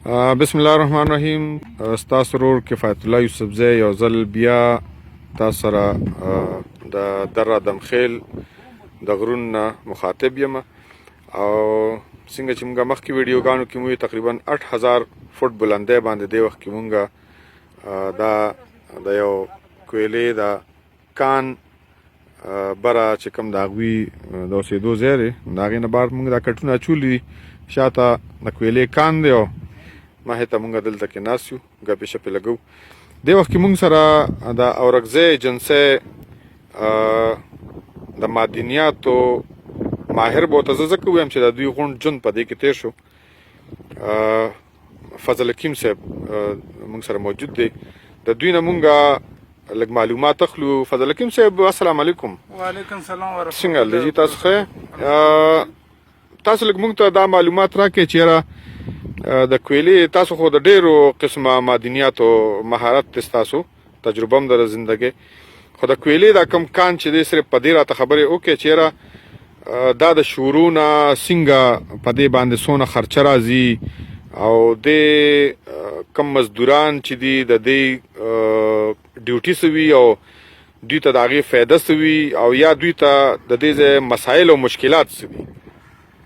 بسم الله الرحمن الرحیم. ستاسو ورور کفایت الله یوسفزی یو ځل بیا تاسو سره د دره دمخیل د غرونو نه مخاطب یم او څنګه چې موږ مخکې ویډیوګانو کې مو تقریبا 8000 فوټ بلندۍ باندې دی وخت کې موږ دا د یو کویلې د کان بره چې کوم د هغوی د اوسېدو ځای دی د هغې نه بهر موږ دا کټونه اچولي دي شاته د کویلې کان دی او مخې ته موږ دلته کې ناست یو ګپې شپې لګو. دې وخت کې موږ سره د اورکزۍ ایجنسۍ د معدنیاتو ماهر به ورته زه ځکه ووایم چې د دوی غونډ ژوند په دې کې تېر شو. فضل حکیم صاحب موږ سره موجود دی. د دوی نه موږ لږ معلومات اخلو. فضل حکیم صاحب السلام علیکم. وعلیکم السلام ورحمۃ څنګه حال دی جی؟ تاسو ښه؟ تاسو لږ موږ ته دا معلومات راکړئ چې یاره د کویلې تاسو خو د ډېرو قسمه معدنیاتو مهارت دی، ستاسو تجربه هم در زندګۍ، خو د کویلې دا کم کان چې دی صرف په دې راته خبرې وکړئ چې یاره دا د شورو نه څنګه په دې باندې څونه خرچه راځي او د کم مزدوران چې دي د دې ډیوټي څه وي او دوی ته د هغې فایده څه وي او یا دوی ته د دې ځای مسایل او مشکلات څه وي.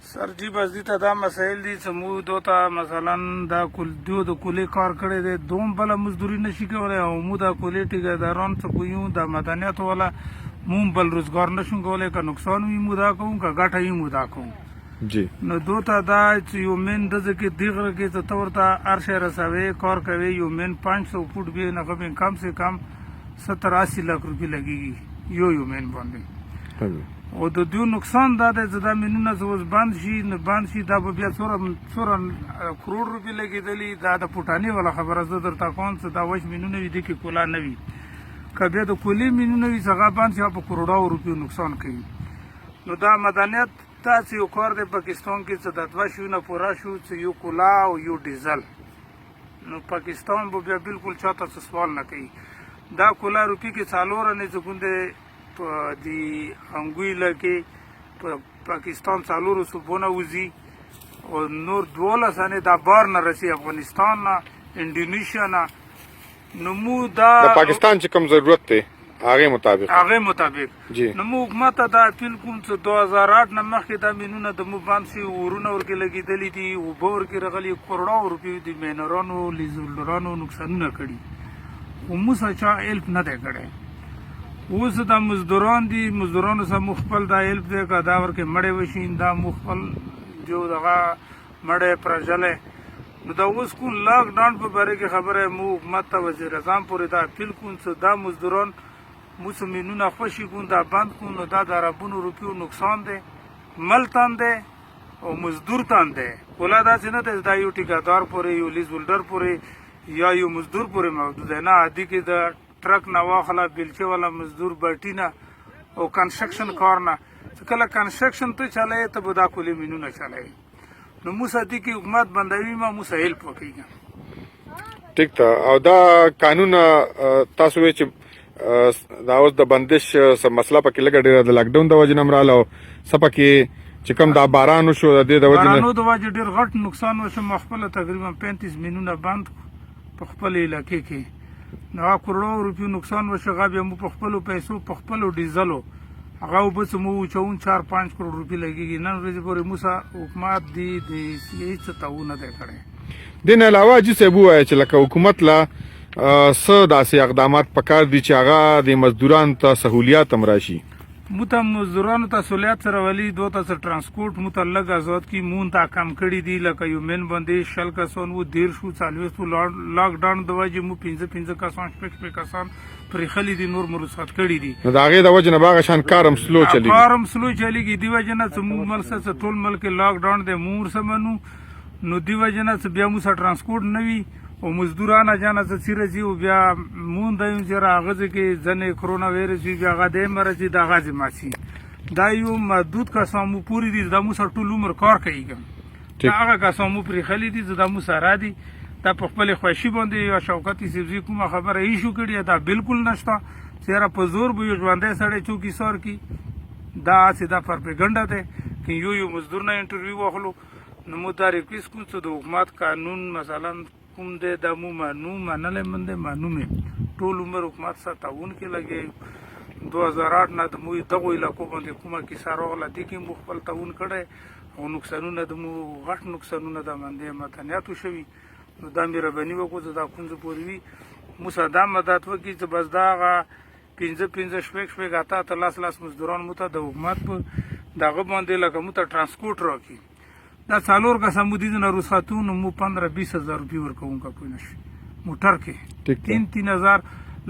سر جی بس دي ته دا مسایل دي چې موږ دوته مثلا دا دیو د کولې کار کړی دی دوم بله مزدوري نشي کولی او موږ دا کولې ټیکهداران څه کوو د مدنیاتو والا موږ بل روزګار نشو کولی، که نقصان وي موږ دا کوو که ګټه وي موږ دا کوو. جی نو دوته دا چې یو مین دزه کې دغه کې ته ته ورته هر شی رسوي کار کوي، یو مین 500 فوټ بھی نه کم کم سے کم 70-80 लाख روپۍ لګېږي یو مین باندې. او د دوی نقصان دا دی چې دا مینونه چې اوس بند شي نه بند شي دا به بیا څوره کروڑ روپۍ لګېدلي. دا د پوټاني والا خبره زه درته کوم چې دا وچ مینونه وي دې کې کولا نه وي، که بیا د کولې مینونه وي چې هغه بند شي په کروڑو روپیو نقصان کوي. نو دا مدنیت داسې یو کار دی پاکستان کې چې د 2 شیونه پوره شو چې یو کولا او یو ډیزل، نو پاکستان به بیا بالکل چاته څه سوال نه کوي. دا کولا روپۍ کې څلور نه چې کوم د انګویله کې په پاکستان څلورو صوبونه وځي او نور 12 دا بار نه رسي افغانستان نه انډونیشیا نه. نو موږ دا د پاکستان چې کوم ضرورت دی هغې مطابق جی نو موږ حکومت ته دا اپیل کوم چې 2008 نه مخکې دا مینونه د موږ بند شي، ورونه ورکې لګېدلي دي، اوبه ورکې رغلي، کروڑو روپیو د مینرانو لیزهولډرانو نقصانونه کړي، خو موږ سره چا هیلپ نه دی کړی. اوس دا مزدوران دي، مزدورانو سره موږ خپل دا هیلپ دی که دا ورکې مړی وشي دا موږ خپل جو دغه مړی پرژلی. نو دا اوس کوم لاک ډاون په باره کې خبره موږ حکومت ته وزیر اعظم پورې دا اپیل کوم چې دا مزدوران موږ څه مینونه خوشي کوو دا بند کوو. نو دا د اربونو روپیو نقصان دی، مل تان دی او مزدور تان دی. کولا داسې نه دی دا یو ټیکهدار پورې یو لیز هولډر پورې یا یو مزدور پورې موجود دی، نه عادي کې د ټرک نه واخله بیلچې والا مزدور بټي نه او کنسټرکشن کار نه. کله کنسټرکشن ته چلوي ته به دا کولې مینونه چلوي. نو موږ سره دې کې حکومت بندوي ما موږ سره هیلپ وکړي. ټیک ته. او دا قانون تاسو وایئ چې دا اوس د بندش څه مسله پکې لږه ډېره د لاکډاون د وجې نه هم راغله او څه پکې چې کوم دا باران وشو د دې د وجې نه بارانو د وجې ډېر غټ نقصان وشو. ما خپله تقریبا 35 مینونه بند په خپل علاقې کې، نو هغه کروڑو روپیو نقصان وشو. هغه بیا موږ په خپلو پیسو په خپلو ډیزلو هغه اوبه چې موږ وچوو 4-5 کروڑ روپۍ لګېږي. نن ورځې پورې موږ سره حکومت دی هېڅ څه تعاون نه دی کړی. دې نه علاوه حاجي صاحب ووایه چې لکه حکومت له څه داسې اقدامات پکار دي چې هغه د مزدورانو ته سهولیات هم راشي. موږ ته مزدورانو ته سهولیات سره ولي دوه ته ټرانسپورټ موږ ته لږ ازاد کړي. موږ ته کم کړي دي، لکه یو مین باندې 100 کسان وو 140 لاک ډاون د وجې موږ 15 کسان 6 کسان پرېښلي دي، نور مو رخصت کړي دي. نو د هغې د وجې نه به هغه شان کار هم سلو چلېږي. کار هم سلو چلېږي. دې وجې نه چې موږ ملک سره ټول ملک لاک ډاون دی موږ ورسره منو. نو دې وجې نه چې بیا موږ سره ټرانسپورټ نه وي او مزدورانه جانه چې څیره ځي او بیا مونږ دا یو چې هغه ځای کې ځنې کرونا وایرس وي بیا هغه دی مرض دا هغه ځای ماسي. دا یو محدود کسان مو پورې دي، دا مو سره ټول عمر کار کوي. دا هغه کسان مو پرېښلي دي چې دا مو سره دي، دا په خپلې خوښي باندې یا شوکت یوسفزي کومه خبره ایشو کړې دا بالکل نشته چې یاره په زور به یو ژوندی سړی چوکي سار کړي. دا هسې دا پرپېګنډه دی که یو مزدور نه انټرویو واخلو نو مو دا ریکویست کوم چې د حکومت قانون مثلا کوم دی دا مو منلی من دی معلوم ټول عمر حکومت سره تعاون کې لګې 2008 نه د مو دغو علاقو باندې کومه کیسه راغله دې کې مو خپل تعاون کړی او نقصانونه د مو غټ نقصانونه د باندې متنیاتو شوي نو دا مهرباني وکړو چې دا کونځ پورې وي مو سره دا مدد وکړي چې بس دا هغه 15 شپږ اته لاس مزدوران مو ته د حکومت په دغه باندې لکه مو ته ترانسپورټ راکړي دا څلور کسه مو دي نه رخصتون مو 15-20 هزار روپۍ ورکوم کا کوی نشي موټر کې 3 هزار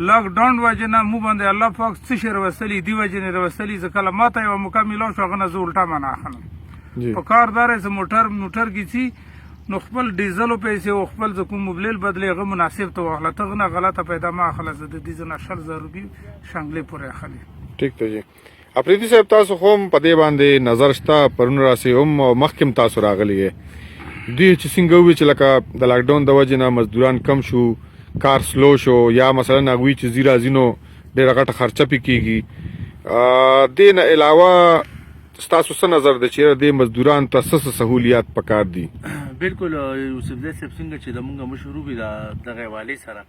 لاک ډاون وجنه مو باندې الله پاک څه شر وسلی دی وجنه وسلی ځکه ماته یو مکمل شو غنه زه الټا معنا اخلم په کاردار سه موټر کیږي نو خپل ډیزل پیسې او خپل کوم موبایل بدلې غو مناسب ته واخله ته نه غلطه پیدا ما اخله زه د دې نه 10000 روپۍ شانګلې پورې اخلي ټیک ته جی اپریدي صاحب تاسو هم په دې باندې نظر شته پرون راسي هم مخکم تاسو راغلی دی چې څنګه وی چې لکه د لاک ډاون د وجې نه مزدوران کم شو کار سلو شو یا مثلا هغوی چې زیرا زینو ډېره غټه خرچه پې کېږي دې نه علاوه ستاسو څه نظر دی چې دې مزدوران ته څه سهولیات پکار دي بالکل یوسفزی صاحب څنګه چې د مونږ مشروع وي دغه حوالې سره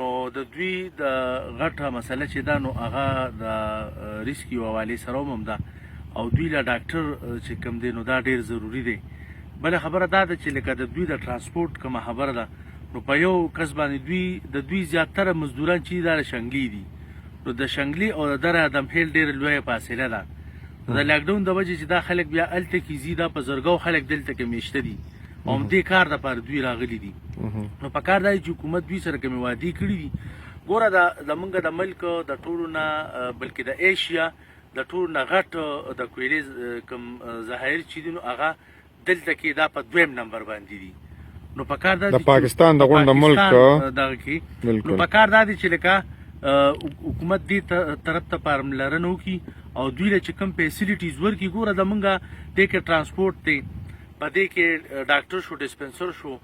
نو د دوی د غټه مسله چې دا نو هغه د ریسکیو حوالې سره هم ده او دوی له ډاکټر چې کوم دی نو دا ډېر ضروري دی بله خبره دا ده چې لکه د دوی د ترانسپورټ کومه خبره ده نو په یو کس باندې د دوی زیاتره مزدوران چې دا شنګلي دي نو د شنګلي او د دره دمحیل ډېره لویه فاصله ده د لاکډاون د وجې چې دا خلک بیا هلته کې ځي دا په زرګو خلک دلته کې میشته دي او همدې کار دپاره دوی راغلي دي نو په کار دا چې حکومت دوی سره کومې وعدې کړي دي ګوره د موږ د ملک د ټولو نه بلکې د ایشیا د ټولو نه غټ د کویلې کوم ظاهر چې دي نو هغه دلته کې دا په 2م نمبر باندې دي نو په کار دا د پاکستان د غونډه ملک دغه کې نو په کار دا دی چې لکه حکومت دې طرف ته پاملرنه وکړي او دوی له چې کوم فیسیلیټیز ورکړي ګوره د مونږه دې کې ترانسپورټ دی په دې کې ډاکټر شو ډسپنسر شو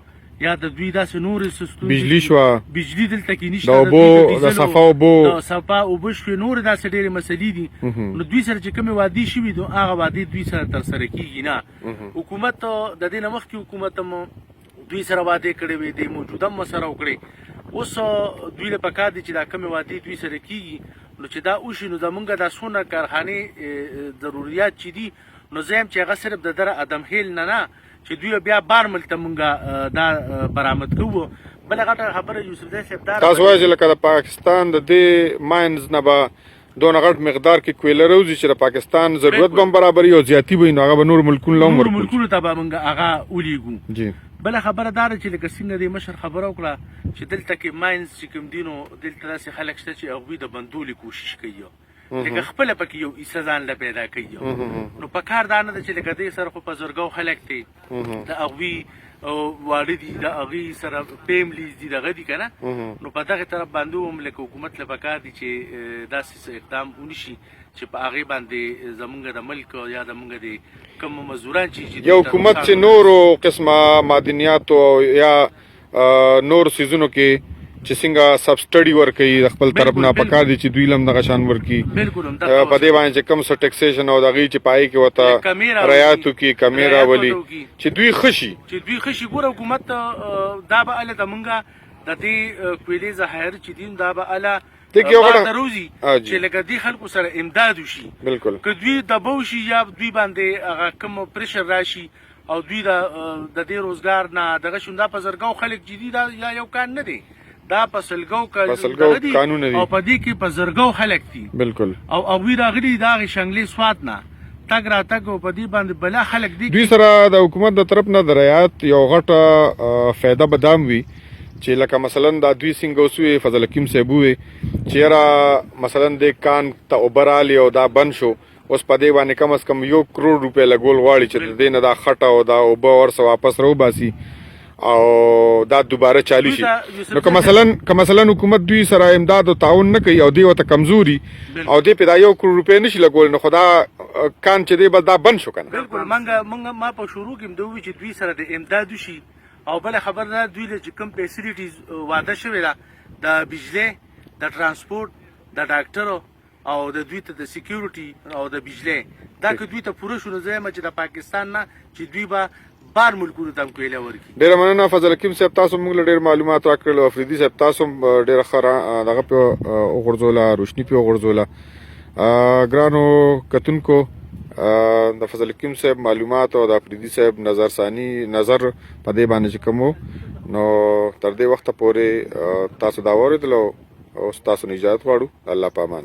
یا د دوی داسې نورې سیستم بجلی شوه بجلی دلته کې نشته د اوبو د صفا اوبو د صفا اوبه شوې نورې داسې ډېرې مسلې دي نو دوی سره چې کومې وعدې شوي نو هغه وعدې دوی سره ترسره کېږي نه حکومت د دې نه مخکې حکومت هم دوی سره وعدې کړې وې د موجوده هم سره وکړې اوس دوی له پکار دي چې دا کومې وعدې دوی سره کېږي نو چې دا وشي نو زمونږ دا څونه کارخانې ضروریات چې دي نو زه یم چې هغه صرف د دره ادمخیل نه چې دوی بیا بارمل ته مونږ دا برآمد کوو بله غټه خبره یوسفزی صاحب دا تاسو وایئ چې لکه د پاکستان د دې ماینز نه به دونه غټ مقدار کې کویله راوځي چې د پاکستان ضرورت به هم برابري او زیاتي به وي نو هغه به نور ملکونو له هم نور ملکونو ته به مونږ هغه ولیږو جی بله خبره دا ده چې لکه څنګه د مشر خبره وکړه چې دلته کې ماینز چې کوم دي نو دلته داسې خلک شته چې هغوی د بندولو کوشش کوي لکه خپله پکې یو حصه ځان له پیدا کوي نو په کار دا نه ده چې لکه دې سره خو په زرګو خلک دی د هغوی واړه دي د هغوی سره فیملیز دي دغه دي که نه نو په دغه طرف باندې هم لکه حکومت له پکار دي چې داسې اقدام ونشي چې په هغې باندې زمونږ د ملک یا زمونږ د کوم مزدوران چې یو حکومت چې نورو قسمه معدنیاتو یا نور سیزونو کې چې څنګه سبسټډي ورکوي د خپل طرف نه پکار دي چې دوی هم دغه شان ورکړي په دې باندې چې کوم څه ټیکسیشن او د هغې چې پای کې ورته رعایت وکړي کمیره ولي چې دوی ښه شي ګوره حکومت دا به هله زمونږ د دې کویلې ظاهر چې دي دا به هله روزي چې لکه دې خلکو سره امداد وشي بالکل که دوی دبه وشي یا دوی باندې هغه کوم پریشر راشي او دوی د دې روزګار نه دغه شون دا په زرګو خلک جدي دا یا یو کار نه دی دا په سلګو قانون دی او په دې کې په زرګو خلک دي بالکل او هغوی راغلي د هغې شنګلې سوات نه تګ راتګ او په دې باندې بلا خلک دي دوی سره د حکومت د طرف نه د رعایت یو غټه فایده به دام وي چې لکه مثلا دا دوی څنګه وسوې فضل حکیم صاحب ووې چې یاره مثلا د کان ته اوبه رالي او دا بند شو اوس په دې باندې کم از کم 1 کروڑ روپۍ لګول غواړي چې د دې نه دا خټه او دا اوبه ورسه واپس راوباسي او دا دوباره چالو شي نو که مثلا حکومت دوی سره امداد او تعاون نه کوي او دوی ورته کمزوري او دوی په دا 1 کروڑ روپۍ نشي لګول نو خو دا کان چې دی به دا بند شو که نه بالکل ما په شروع کې هم دا ووي چې دوی سره د امداد وشي او بله خبر ده دوی له چې کوم فیسیلیټیز واده شوې ده د بجلی د ترانسپورټ د ډاکټرو او د دوی ته د سکیورټي او د بجلی دا که دوی ته پوره شو نو زه یم چې د پاکستان نه چې دوی به بار ملکونو ته هم کویله ورکړي. ډیره مننه فضل حکیم صاحب، تاسو موږ له ډیر معلومات راکړل. افریدي صاحب تاسو ډیره ښه دغه په وغورځوله، روشني په وغورځوله. ګرانو کتونکو، د فضل حکیم صاحب معلومات او د افریدي صاحب نظر په دې باندې چې کوم نو تر دې وخته پورې تاسو دا واورېدل او تاسو نه اجازه غواړو. الله پامان.